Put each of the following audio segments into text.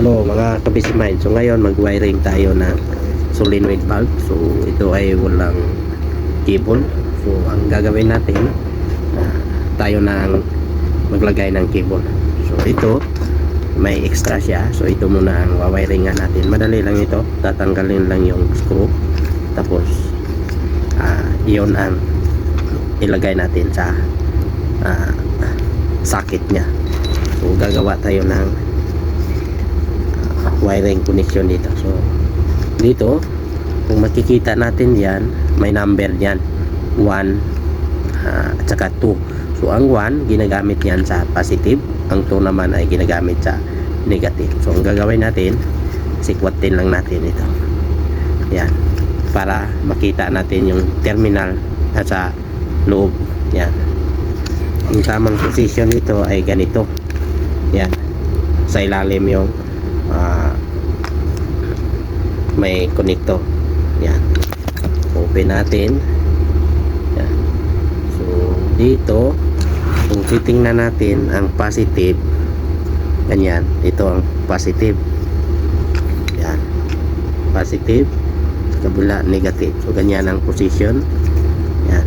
Hello mga kabisimain. So ngayon mag-wiring tayo ng solenoid valve. So ito ay walang cable. So ang gagawin natin, tayo nang maglagay ng cable. So ito may extra siya. So ito muna ang wawiringan natin. Madali lang ito. Tatanggalin lang yung screw. Tapos iyon ang ilagay natin sa socket nya. So gagawa tayo ng wiring connection dito. So dito kung makikita natin yan, may number yan 1 at saka 2. So ang 1 ginagamit yan sa positive, ang 2 naman ay ginagamit sa negative. So ang gagawin natin, sikwatin lang natin ito yan para makita natin yung terminal sa loob. Yan, ang tamang position nito ay ganito. Yan, sa ilalim yung may connector. Yan, open natin. Yan. So dito kung titingnan natin ang positive, ganyan, ito ang positive. Yan, positive, sa kabila negative. So ganyan ang position. Yan.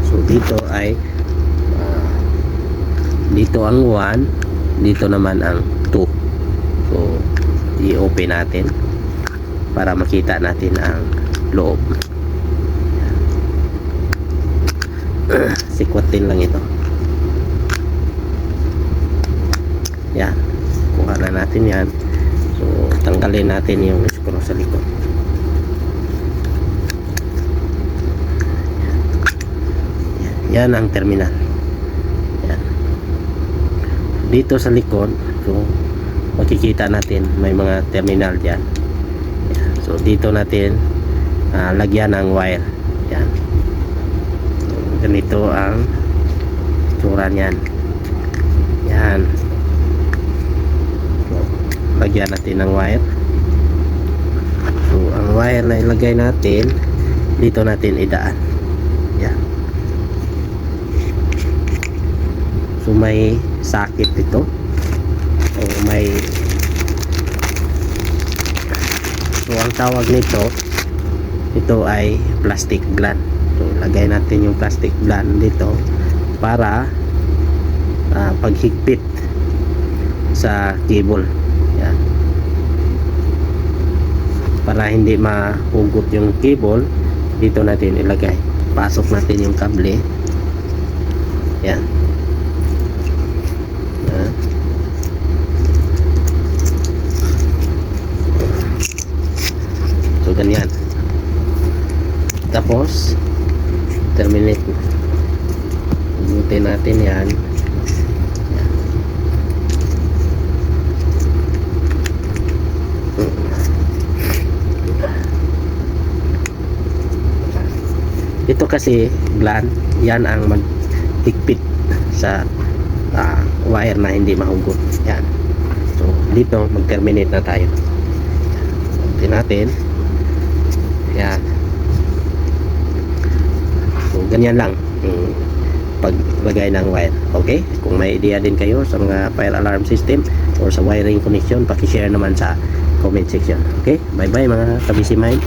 So dito ay dito ang 1, dito naman ang 2. So i-open natin para makita natin ang loob. Sikwatin lang ito. Yan, kuha na natin yan. So tanggalin natin yung screw sa likod. Yan ang terminal. Yan. Dito sa likod, so makikita natin may mga terminal dyan. Yan. So dito natin lagyan ng wire. Yan. So, ganito ang tsura niyan. Yan. So, lagyan natin ng wire. So ang wire na ilagay natin, dito natin idaan. Yan. So may socket ito. So may, so ang tawag nito, ito ay plastic gland. So lagay natin yung plastic gland dito para paghigpit sa cable. Yan. Para hindi mahugot yung cable, dito natin ilagay. Pasok natin yung kable. Yan. So ganyan. Tapos terminate. Butin natin yan. Ito kasi gland, yan ang maghigpit sa wire na hindi mahugot. Yan. So dito mag-terminate na tayo. Butin natin. Yan. So ganyan lang paglagay ng wire. Okay? Kung may idea din kayo sa mga fire alarm system or sa wiring connection, paki-share naman sa comment section. Okay? Bye bye mga kabisimain.